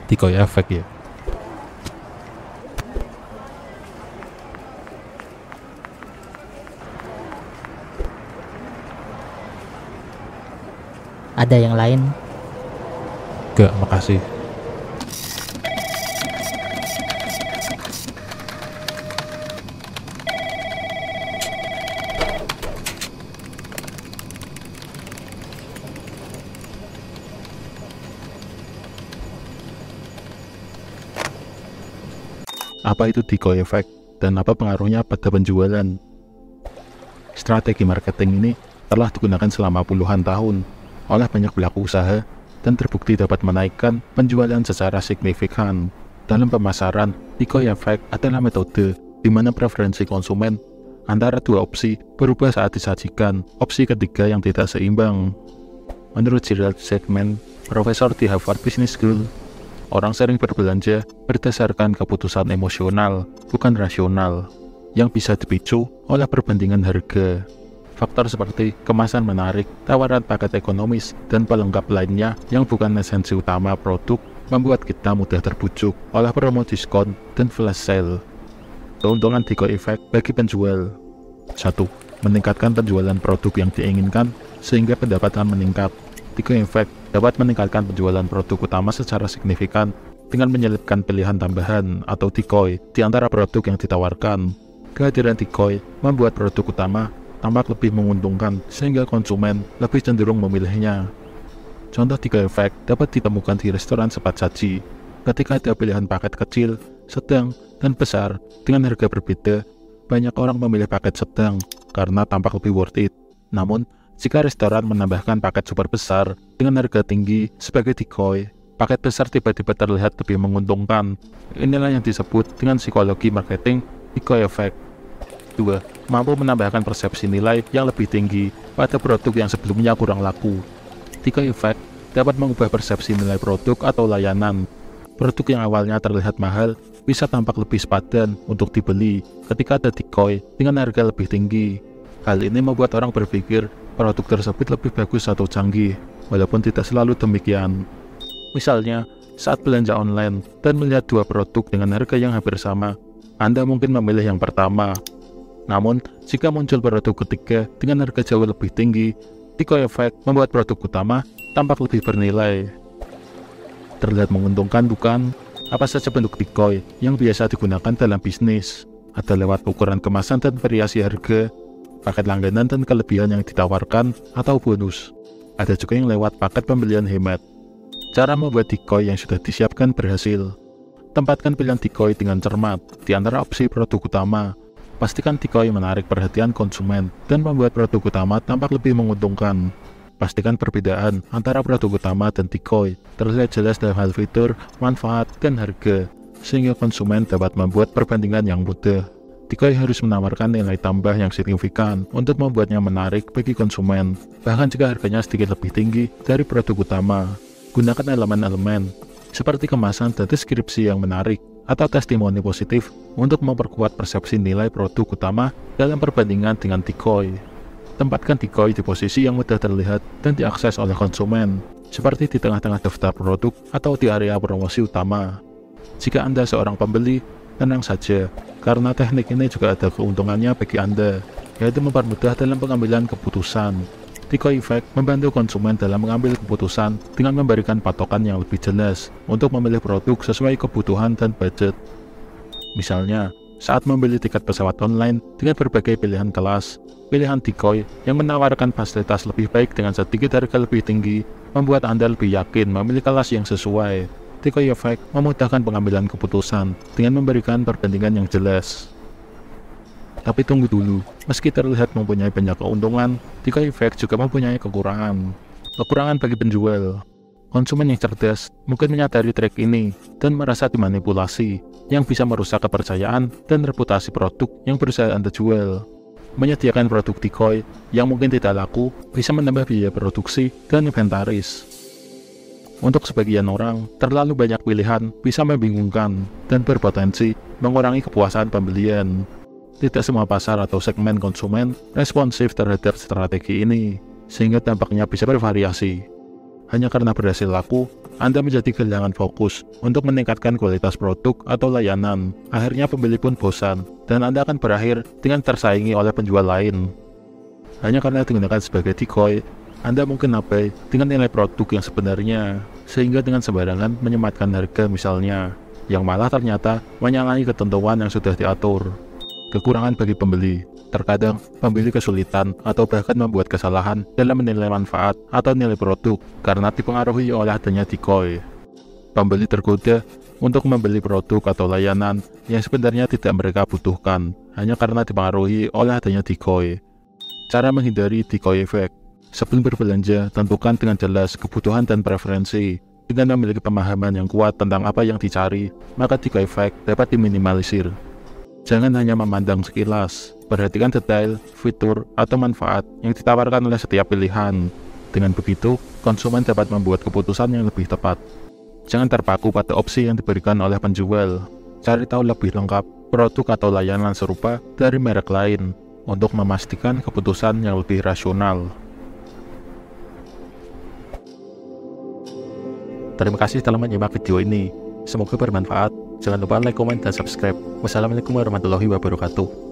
Decoy efek ya. Ada yang lain? Gak, makasih. Apa itu decoy effect dan apa pengaruhnya pada penjualan? Strategi marketing ini telah digunakan selama puluhan tahun oleh banyak pelaku usaha dan terbukti dapat menaikkan penjualan secara signifikan. Dalam pemasaran, decoy effect adalah metode di mana preferensi konsumen antara dua opsi berubah saat disajikan opsi ketiga yang tidak seimbang. Menurut Gerald Zalcman, profesor di Harvard Business School, orang sering berbelanja berdasarkan keputusan emosional, bukan rasional, yang bisa dipicu oleh perbandingan harga. Faktor seperti kemasan menarik, tawaran paket ekonomis, dan pelengkap lainnya yang bukan esensi utama produk membuat kita mudah terbujuk oleh promo diskon dan flash sale. Keuntungan decoy effect bagi penjual: 1. Meningkatkan penjualan produk yang diinginkan sehingga pendapatan meningkat. Decoy effect dapat meningkatkan penjualan produk utama secara signifikan dengan menyelipkan pilihan tambahan atau decoy di antara produk yang ditawarkan. Kehadiran decoy membuat produk utama tampak lebih menguntungkan sehingga konsumen lebih cenderung memilihnya. Contoh decoy effect dapat ditemukan di restoran cepat saji. Ketika ada pilihan paket kecil, sedang, dan besar dengan harga berbeda, banyak orang memilih paket sedang karena tampak lebih worth it. Namun, jika restoran menambahkan paket super besar dengan harga tinggi sebagai decoy, paket besar tiba-tiba terlihat lebih menguntungkan. Inilah yang disebut dengan psikologi marketing decoy effect. 2. Mampu menambahkan persepsi nilai yang lebih tinggi pada produk yang sebelumnya kurang laku. Decoy effect dapat mengubah persepsi nilai produk atau layanan. Produk yang awalnya terlihat mahal bisa tampak lebih sepadan untuk dibeli ketika ada decoy dengan harga lebih tinggi. Hal ini membuat orang berpikir produk tersebut lebih bagus atau canggih, walaupun tidak selalu demikian. Misalnya, saat belanja online dan melihat dua produk dengan harga yang hampir sama, Anda mungkin memilih yang pertama. Namun, jika muncul produk ketiga dengan harga jauh lebih tinggi, decoy effect membuat produk utama tampak lebih bernilai. Terlihat menguntungkan, bukan? Apa saja bentuk decoy yang biasa digunakan dalam bisnis? Ada lewat ukuran kemasan dan variasi harga, paket langganan dan kelebihan yang ditawarkan, atau bonus. Ada juga yang lewat paket pembelian hemat. Cara membuat decoy yang sudah disiapkan berhasil. Tempatkan pilihan decoy dengan cermat di antara opsi produk utama. Pastikan decoy menarik perhatian konsumen dan membuat produk utama tampak lebih menguntungkan. Pastikan perbedaan antara produk utama dan decoy terlihat jelas dalam hal fitur, manfaat, dan harga, sehingga konsumen dapat membuat perbandingan yang mudah. Decoy harus menawarkan nilai tambah yang signifikan untuk membuatnya menarik bagi konsumen, bahkan jika harganya sedikit lebih tinggi dari produk utama. Gunakan elemen-elemen seperti kemasan dan deskripsi yang menarik atau testimoni positif untuk memperkuat persepsi nilai produk utama dalam perbandingan dengan decoy. Tempatkan decoy di posisi yang mudah terlihat dan diakses oleh konsumen, seperti di tengah-tengah daftar produk atau di area promosi utama. Jika Anda seorang pembeli, tenang saja, karena teknik ini juga ada keuntungannya bagi Anda, yaitu mempermudah dalam pengambilan keputusan. Decoy effect membantu konsumen dalam mengambil keputusan dengan memberikan patokan yang lebih jelas untuk memilih produk sesuai kebutuhan dan budget. Misalnya, saat membeli tiket pesawat online dengan berbagai pilihan kelas, pilihan decoy yang menawarkan fasilitas lebih baik dengan sedikit harga lebih tinggi membuat Anda lebih yakin memilih kelas yang sesuai. Decoy effect memudahkan pengambilan keputusan dengan memberikan perbandingan yang jelas. Tapi tunggu dulu, meski terlihat mempunyai banyak keuntungan, decoy effect juga mempunyai kekurangan. Kekurangan bagi penjual. Konsumen yang cerdas mungkin menyadari trik ini dan merasa dimanipulasi, yang bisa merusak kepercayaan dan reputasi produk yang berusaha Anda jual. Menyediakan produk decoy yang mungkin tidak laku bisa menambah biaya produksi dan inventaris. Untuk sebagian orang, terlalu banyak pilihan bisa membingungkan dan berpotensi mengurangi kepuasan pembelian. Tidak semua pasar atau segmen konsumen responsif terhadap strategi ini, sehingga dampaknya bisa bervariasi. Hanya karena berhasil laku, Anda menjadi kehilangan fokus untuk meningkatkan kualitas produk atau layanan. Akhirnya pembeli pun bosan, dan Anda akan berakhir dengan tersaingi oleh penjual lain. Hanya karena digunakan sebagai decoy, Anda mungkin abai dengan nilai produk yang sebenarnya, sehingga dengan sembarangan menyematkan harga misalnya, yang malah ternyata menyalahi ketentuan yang sudah diatur. Kekurangan bagi pembeli. Terkadang, pembeli kesulitan atau bahkan membuat kesalahan dalam menilai manfaat atau nilai produk karena dipengaruhi oleh adanya decoy. Pembeli tergoda untuk membeli produk atau layanan yang sebenarnya tidak mereka butuhkan hanya karena dipengaruhi oleh adanya decoy. Cara menghindari decoy effect. Sebelum berbelanja, tentukan dengan jelas kebutuhan dan preferensi. Dengan memiliki pemahaman yang kuat tentang apa yang dicari, maka decoy effect dapat diminimalisir. Jangan hanya memandang sekilas, perhatikan detail, fitur, atau manfaat yang ditawarkan oleh setiap pilihan. Dengan begitu, konsumen dapat membuat keputusan yang lebih tepat. Jangan terpaku pada opsi yang diberikan oleh penjual. Cari tahu lebih lengkap produk atau layanan serupa dari merek lain untuk memastikan keputusan yang lebih rasional. Terima kasih telah menyimak video ini. Semoga bermanfaat. Jangan lupa like, komen, dan subscribe. Wassalamualaikum warahmatullahi wabarakatuh.